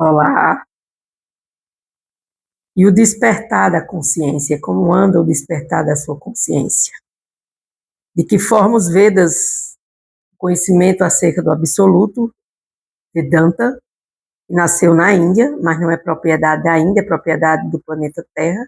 Olá. E o despertar da consciência, como anda o despertar da sua consciência? De que forma os Vedas, conhecimento acerca do absoluto, Vedanta, que nasceu na Índia, mas não é propriedade da Índia, é propriedade do planeta Terra,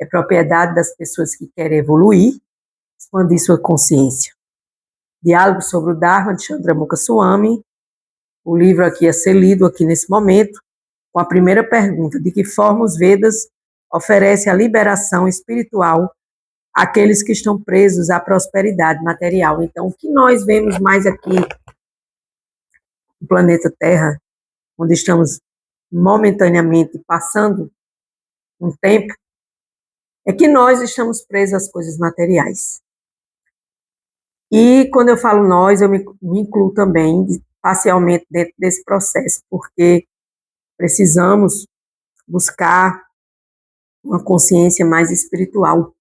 é propriedade das pessoas que querem evoluir, expandir sua consciência. Diálogo sobre o Dharma, de Chandramukha Swami, o livro aqui a ser lido aqui nesse momento, com a primeira pergunta: de que forma os Vedas oferecem a liberação espiritual àqueles que estão presos à prosperidade material? Então, o que nós vemos mais aqui no planeta Terra, onde estamos momentaneamente passando um tempo, é que nós estamos presos às coisas materiais. E quando eu falo nós, eu me incluo também parcialmente dentro desse processo, porque precisamos buscar uma consciência mais espiritual.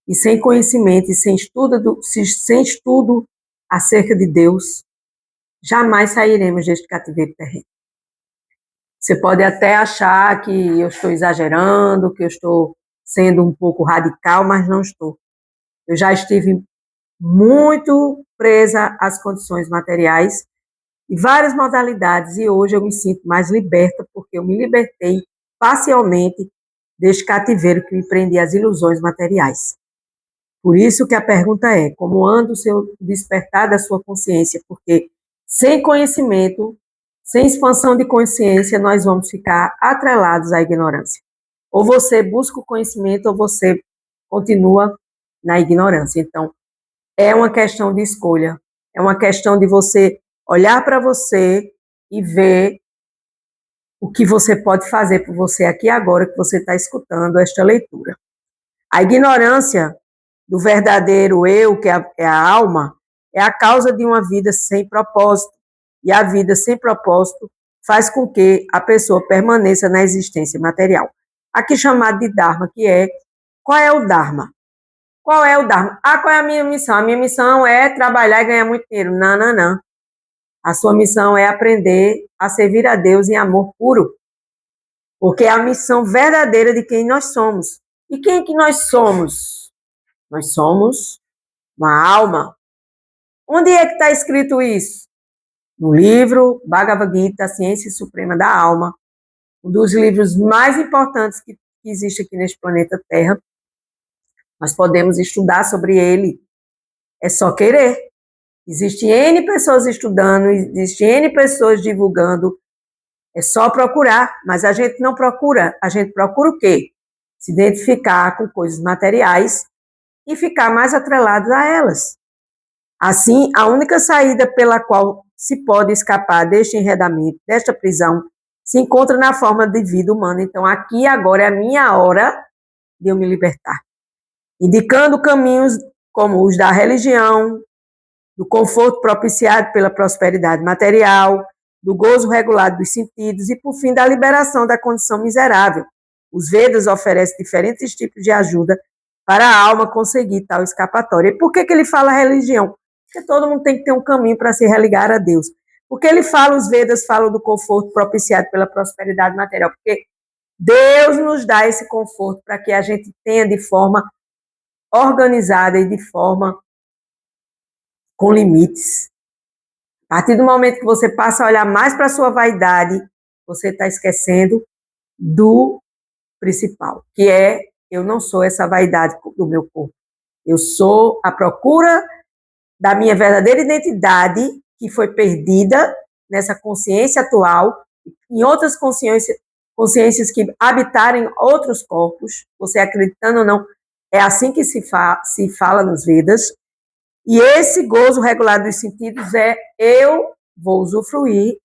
E sem conhecimento e sem estudo acerca de Deus, jamais sairemos deste cativeiro terreno. Você pode até achar que eu estou exagerando, que eu estou sendo um pouco radical, mas não estou. Eu já estive muito presa às condições materiais e várias modalidades, e hoje eu me sinto mais liberta, porque eu me libertei parcialmente deste cativeiro que me prendia às ilusões materiais. Por isso que a pergunta é: como anda o seu despertar da sua consciência? Porque sem conhecimento, sem expansão de consciência, nós vamos ficar atrelados à ignorância. Ou você busca o conhecimento, ou você continua na ignorância. Então, é uma questão de escolha. É uma questão de você olhar para você e ver o que você pode fazer por você aqui agora que você está escutando esta leitura. A ignorância do verdadeiro eu, que é a alma, é a causa de uma vida sem propósito. E a vida sem propósito faz com que a pessoa permaneça na existência material. Aqui chamado de Dharma, que é, qual é o Dharma? Qual é o Dharma? Qual é a minha missão? A minha missão é trabalhar e ganhar muito dinheiro. Não, não, não. A sua missão é aprender a servir a Deus em amor puro. Porque é a missão verdadeira de quem nós somos. E quem é que nós somos? Nós somos uma alma. Onde é que está escrito isso? No livro Bhagavad Gita, a Ciência Suprema da Alma, um dos livros mais importantes que existe aqui neste planeta Terra. Nós podemos estudar sobre ele, é só querer. Existem N pessoas estudando, existem N pessoas divulgando, é só procurar, mas a gente não procura. A gente procura o quê? Se identificar com coisas materiais e ficar mais atrelados a elas. Assim, a única saída pela qual se pode escapar deste enredamento, desta prisão, se encontra na forma de vida humana. Então, aqui e agora é a minha hora de eu me libertar. Indicando caminhos como os da religião, do conforto propiciado pela prosperidade material, do gozo regulado dos sentidos e, por fim, da liberação da condição miserável. Os Vedas oferecem diferentes tipos de ajuda para a alma conseguir tal escapatória. E por que ele fala religião? Porque todo mundo tem que ter um caminho para se religar a Deus. Porque os Vedas falam do conforto propiciado pela prosperidade material, porque Deus nos dá esse conforto para que a gente tenha de forma organizada e de forma com limites. A partir do momento que você passa a olhar mais para a sua vaidade, você está esquecendo do principal, que é: eu não sou essa vaidade do meu corpo. Eu sou a procura da minha verdadeira identidade, que foi perdida nessa consciência atual, em outras consciências que habitarem outros corpos, você acreditando ou não, é assim que se fala nos Vedas. E esse gozo regulado dos sentidos é: eu vou usufruir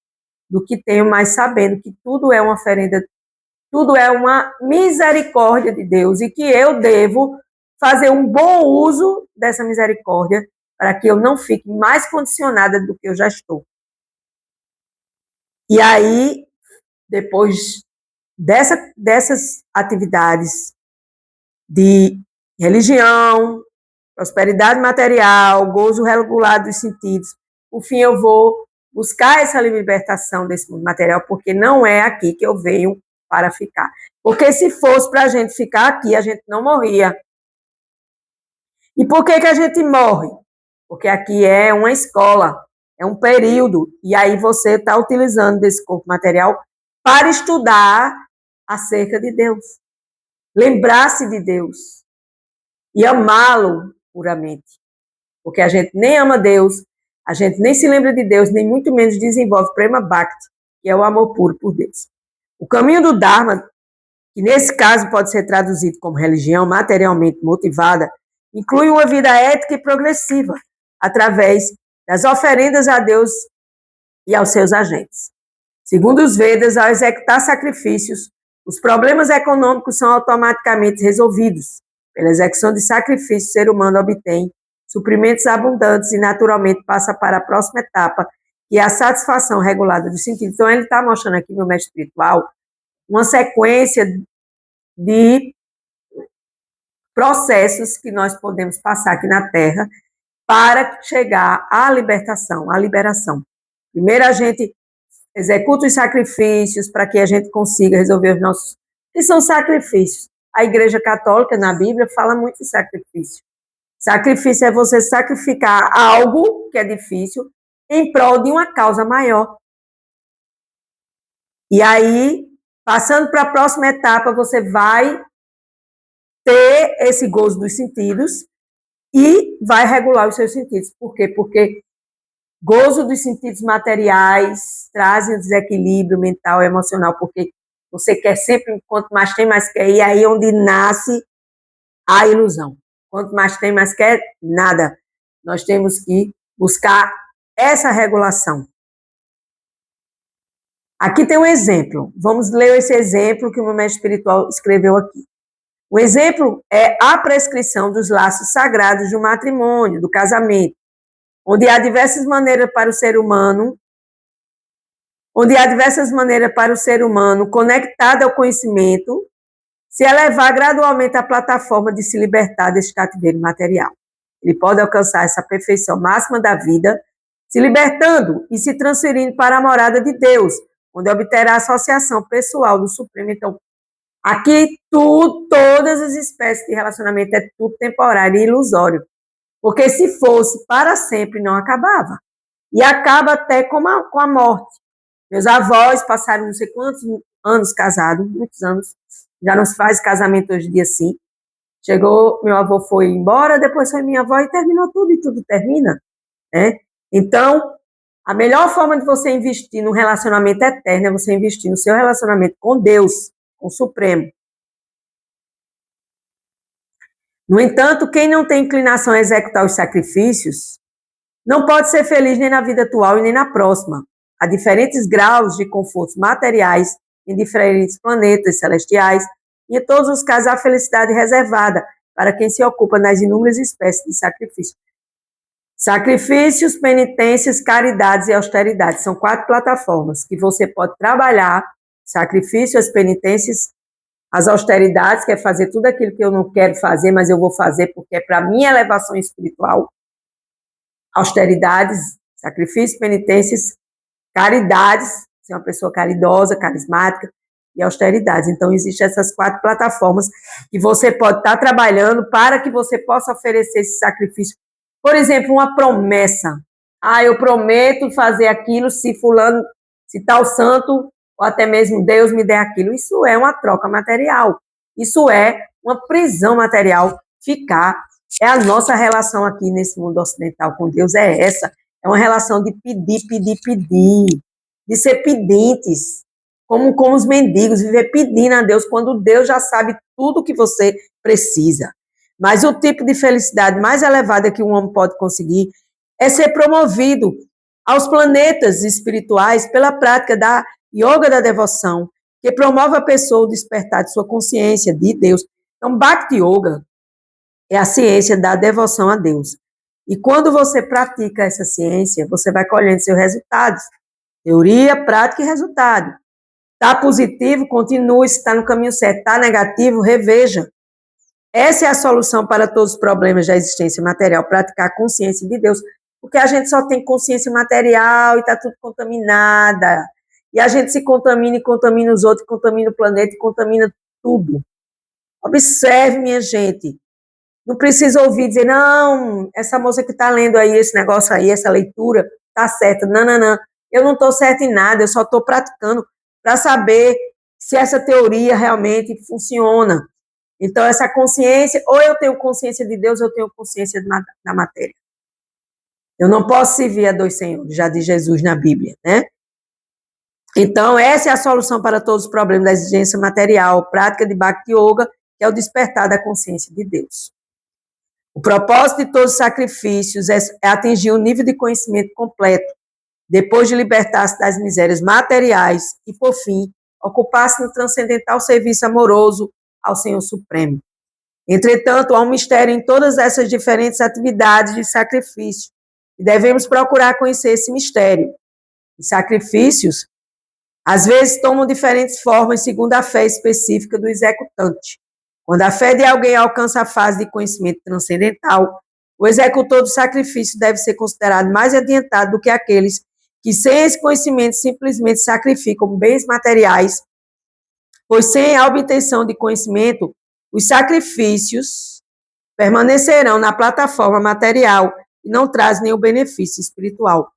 do que tenho, mas sabendo que tudo é uma oferenda, tudo é uma misericórdia de Deus e que eu devo fazer um bom uso dessa misericórdia para que eu não fique mais condicionada do que eu já estou. E aí, depois dessas atividades de religião, prosperidade material, gozo regulado dos sentidos, por fim eu vou buscar essa libertação desse mundo material, porque não é aqui que eu venho para ficar. Porque se fosse para a gente ficar aqui, a gente não morria. E por que a gente morre? Porque aqui é uma escola, é um período, e aí você está utilizando desse corpo material para estudar acerca de Deus, lembrar-se de Deus e amá-lo puramente. Porque a gente nem ama Deus, a gente nem se lembra de Deus, nem muito menos desenvolve Prema Bhakti, que é o amor puro por Deus. O caminho do Dharma, que nesse caso pode ser traduzido como religião materialmente motivada, inclui uma vida ética e progressiva, através das oferendas a Deus e aos seus agentes. Segundo os Vedas, ao executar sacrifícios, os problemas econômicos são automaticamente resolvidos. Pela execução de sacrifícios, o ser humano obtém suprimentos abundantes e naturalmente passa para a próxima etapa, que é a satisfação regulada dos sentidos. Então, ele está mostrando aqui, meu mestre espiritual, uma sequência de processos que nós podemos passar aqui na Terra para chegar à libertação, à liberação. Primeiro, a gente executa os sacrifícios para que a gente consiga resolver os nossos... que são sacrifícios. A Igreja Católica, na Bíblia, fala muito de sacrifício. Sacrifício é você sacrificar algo que é difícil em prol de uma causa maior. E aí, passando para a próxima etapa, você vai ter esse gozo dos sentidos e vai regular os seus sentidos. Por quê? Porque gozo dos sentidos materiais trazem o desequilíbrio mental e emocional, porque você quer sempre, quanto mais tem, mais quer, e aí é onde nasce a ilusão. Quanto mais tem, mais quer, nada. Nós temos que buscar essa regulação. Aqui tem um exemplo. Vamos ler esse exemplo que o meu mestre espiritual escreveu aqui. O exemplo é a prescrição dos laços sagrados do matrimônio, do casamento, onde há diversas maneiras para o ser humano, conectado ao conhecimento, se elevar gradualmente à plataforma de se libertar deste cativeiro material. Ele pode alcançar essa perfeição máxima da vida, se libertando e se transferindo para a morada de Deus, onde obterá a associação pessoal do Supremo. Então, aqui todas as espécies de relacionamento é tudo temporário e ilusório. Porque se fosse para sempre, não acabava. E acaba até com a morte. Meus avós passaram não sei quantos anos casados, muitos anos. Já não se faz casamento hoje em dia assim. Chegou, meu avô foi embora, depois foi minha avó e terminou tudo, e tudo termina. Né? Então, a melhor forma de você investir num relacionamento eterno é você investir no seu relacionamento com Deus, com o Supremo. No entanto, quem não tem inclinação a executar os sacrifícios não pode ser feliz nem na vida atual e nem na próxima. Há diferentes graus de confortos materiais em diferentes planetas celestiais, e em todos os casos há felicidade reservada para quem se ocupa nas inúmeras espécies de sacrifícios. Sacrifícios, penitências, caridades e austeridades. São 4 plataformas que você pode trabalhar: sacrifício, as penitências, as austeridades, que é fazer tudo aquilo que eu não quero fazer, mas eu vou fazer porque é para minha elevação espiritual. Austeridades, sacrifícios, penitências, caridades, ser uma pessoa caridosa, carismática, e austeridades. Então, existem essas 4 plataformas que você pode estar trabalhando para que você possa oferecer esse sacrifício. Por exemplo, uma promessa. Eu prometo fazer aquilo se fulano, se tal santo, ou até mesmo Deus me der aquilo. Isso é uma troca material. Isso é uma prisão material. É a nossa relação aqui nesse mundo ocidental com Deus, é essa. É uma relação de pedir, de ser pedintes, como os mendigos, viver pedindo a Deus, quando Deus já sabe tudo que você precisa. Mas o tipo de felicidade mais elevada que um homem pode conseguir é ser promovido aos planetas espirituais pela prática da yoga da devoção, que promove a pessoa o despertar de sua consciência de Deus. Então, Bhakti Yoga é a ciência da devoção a Deus. E quando você pratica essa ciência, você vai colhendo seus resultados. Teoria, prática e resultado. Está positivo, continue, se está no caminho certo. Está negativo, reveja. Essa é a solução para todos os problemas da existência material, praticar a consciência de Deus. Porque a gente só tem consciência material e está tudo contaminada. E a gente se contamina e contamina os outros, contamina o planeta e contamina tudo. Observe, minha gente. Não precisa ouvir dizer, não, essa moça que está lendo aí esse negócio aí, essa leitura, está certa. Não, não, não. Eu não estou certa em nada, eu só estou praticando para saber se essa teoria realmente funciona. Então, essa consciência, ou eu tenho consciência de Deus, ou eu tenho consciência da matéria. Eu não posso servir a dois senhores, já diz Jesus na Bíblia, né? Então, essa é a solução para todos os problemas da exigência material, prática de Bhakti Yoga, que é o despertar da consciência de Deus. O propósito de todos os sacrifícios é atingir um nível de conhecimento completo, depois de libertar-se das misérias materiais e, por fim, ocupar-se no transcendental serviço amoroso ao Senhor Supremo. Entretanto, há um mistério em todas essas diferentes atividades de sacrifício e devemos procurar conhecer esse mistério. Os sacrifícios, às vezes, tomam diferentes formas segundo a fé específica do executante. Quando a fé de alguém alcança a fase de conhecimento transcendental, o executor do sacrifício deve ser considerado mais adiantado do que aqueles que, sem esse conhecimento, simplesmente sacrificam bens materiais, pois sem a obtenção de conhecimento, os sacrifícios permanecerão na plataforma material e não trazem nenhum benefício espiritual.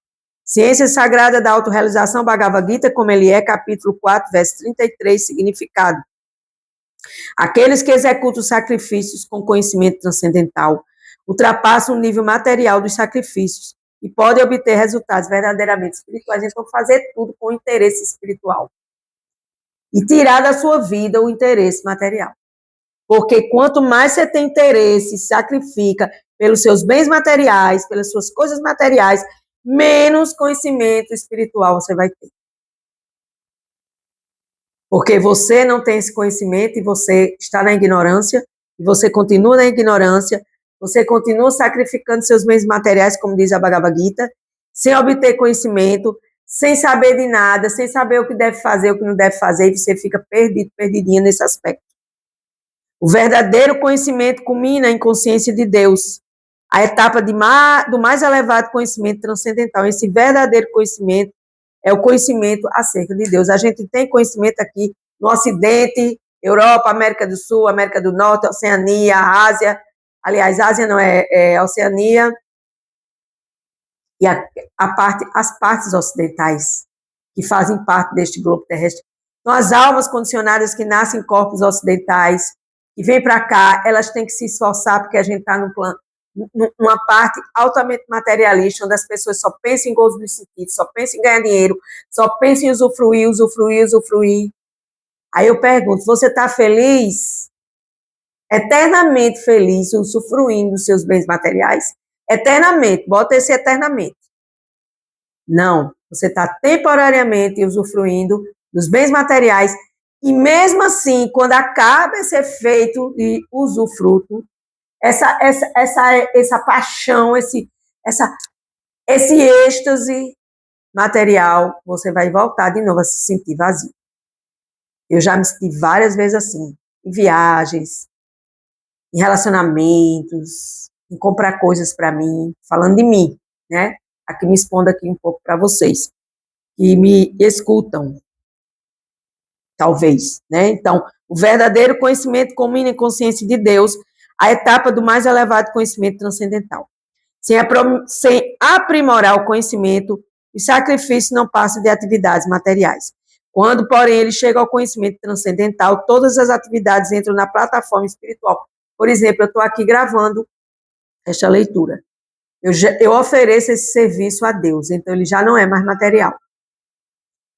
Ciência Sagrada da Autorrealização, Bhagavad Gita, como ele é, capítulo 4, verso 33, significado. Aqueles que executam sacrifícios com conhecimento transcendental ultrapassam o nível material dos sacrifícios e podem obter resultados verdadeiramente espirituais. Eles vão fazer tudo com interesse espiritual e tirar da sua vida o interesse material. Porque quanto mais você tem interesse, sacrifica pelos seus bens materiais, pelas suas coisas materiais, menos conhecimento espiritual você vai ter. Porque você não tem esse conhecimento e você está na ignorância, e você continua na ignorância, você continua sacrificando seus bens materiais, como diz a Bhagavad Gita, sem obter conhecimento, sem saber de nada, sem saber o que deve fazer, o que não deve fazer, e você fica perdido, perdidinha nesse aspecto. O verdadeiro conhecimento culmina em consciência de Deus, a etapa do mais elevado conhecimento transcendental. Esse verdadeiro conhecimento é o conhecimento acerca de Deus. A gente tem conhecimento aqui no Ocidente, Europa, América do Sul, América do Norte, Oceania, Ásia. Aliás, Ásia não é Oceania. E as partes ocidentais, que fazem parte deste globo terrestre. Então, as almas condicionadas que nascem em corpos ocidentais, que vêm para cá, elas têm que se esforçar, porque a gente está numa parte altamente materialista, onde as pessoas só pensam em gozo dos sentidos, só pensam em ganhar dinheiro, só pensam em usufruir, usufruir, usufruir. Aí eu pergunto, você está feliz? Eternamente feliz, usufruindo dos seus bens materiais? Eternamente, bota esse eternamente. Não, você está temporariamente usufruindo dos bens materiais, e mesmo assim, quando acaba esse efeito de usufruto, essa paixão, esse êxtase material, você vai voltar de novo a se sentir vazio. Eu já me senti várias vezes assim, em viagens, em relacionamentos, em comprar coisas para mim, falando de mim, né? Aqui me expondo aqui um pouco para vocês, que me escutam, talvez, né? Então, o verdadeiro conhecimento culmina em consciência de Deus, a etapa do mais elevado conhecimento transcendental. Sem aprimorar o conhecimento, o sacrifício não passa de atividades materiais. Quando, porém, ele chega ao conhecimento transcendental, todas as atividades entram na plataforma espiritual. Por exemplo, eu estou aqui gravando esta leitura. Eu ofereço esse serviço a Deus, então ele já não é mais material.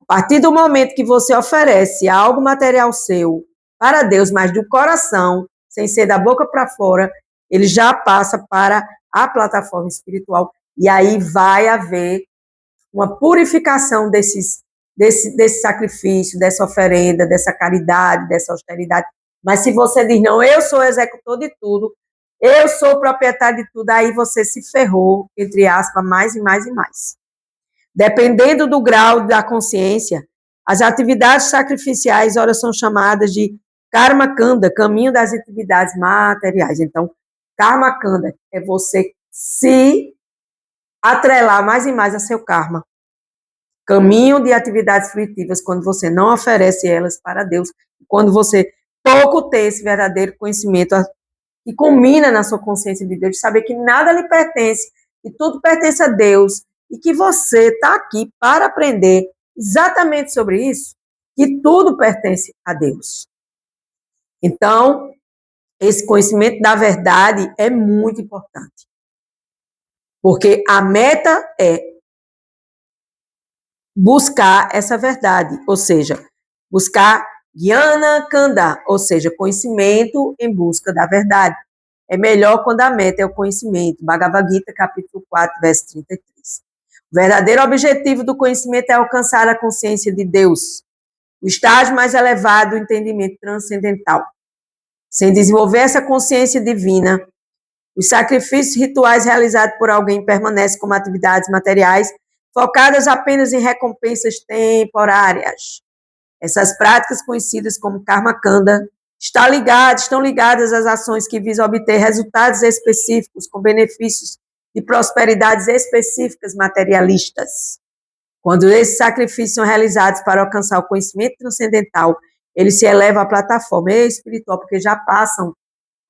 A partir do momento que você oferece algo material seu para Deus, mas do coração, sem ser da boca para fora, ele já passa para a plataforma espiritual. E aí vai haver uma purificação desse sacrifício, dessa oferenda, dessa caridade, dessa austeridade. Mas se você diz, não, eu sou executor de tudo, eu sou proprietário de tudo, aí você se ferrou, entre aspas, mais e mais e mais. Dependendo do grau da consciência, as atividades sacrificiais, ora, são chamadas de karma kanda, caminho das atividades materiais. Então, karma kanda é você se atrelar mais e mais a seu karma. Caminho de atividades fruitivas quando você não oferece elas para Deus, quando você pouco tem esse verdadeiro conhecimento que culmina na sua consciência de Deus, de saber que nada lhe pertence, que tudo pertence a Deus, e que você está aqui para aprender exatamente sobre isso, que tudo pertence a Deus. Então, esse conhecimento da verdade é muito importante. Porque a meta é buscar essa verdade, ou seja, buscar Jnana Kanda, ou seja, conhecimento em busca da verdade. É melhor quando a meta é o conhecimento. Bhagavad Gita, capítulo 4, verso 33. O verdadeiro objetivo do conhecimento é alcançar a consciência de Deus, o estágio mais elevado do entendimento transcendental. Sem desenvolver essa consciência divina, os sacrifícios rituais realizados por alguém permanecem como atividades materiais focadas apenas em recompensas temporárias. Essas práticas, conhecidas como Karma Kanda, estão ligadas às ações que visam obter resultados específicos com benefícios de prosperidades específicas materialistas. Quando esses sacrifícios são realizados para alcançar o conhecimento transcendental, eles se elevam à plataforma espiritual, porque já passam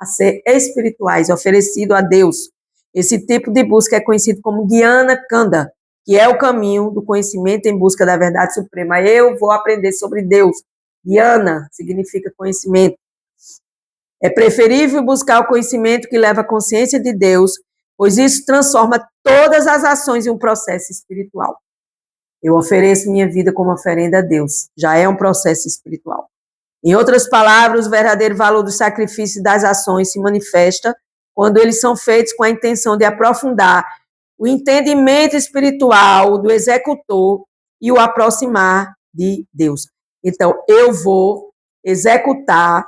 a ser espirituais, oferecido a Deus. Esse tipo de busca é conhecido como Jnana Kanda, que é o caminho do conhecimento em busca da verdade suprema. Eu vou aprender sobre Deus. Jnana significa conhecimento. É preferível buscar o conhecimento que leva à consciência de Deus, pois isso transforma todas as ações em um processo espiritual. Eu ofereço minha vida como oferenda a Deus. Já é um processo espiritual. Em outras palavras, o verdadeiro valor do sacrifício e das ações se manifesta quando eles são feitos com a intenção de aprofundar o entendimento espiritual do executor e o aproximar de Deus. Então, eu vou executar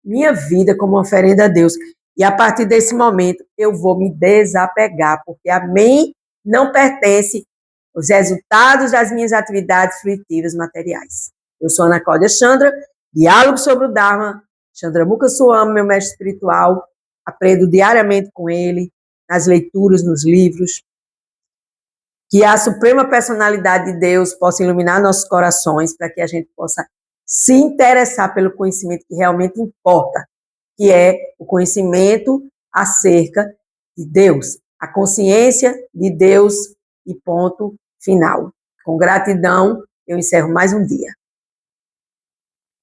minha vida como oferenda a Deus. E a partir desse momento, eu vou me desapegar, porque a mim não pertence os resultados das minhas atividades fruitivas materiais. Eu sou Ana Cláudia Chandra, diálogo sobre o Dharma, Chandramukha Swami, meu mestre espiritual, aprendo diariamente com ele, nas leituras, nos livros. Que a suprema personalidade de Deus possa iluminar nossos corações para que a gente possa se interessar pelo conhecimento que realmente importa, que é o conhecimento acerca de Deus, a consciência de Deus e ponto final. Com gratidão, eu encerro mais um dia.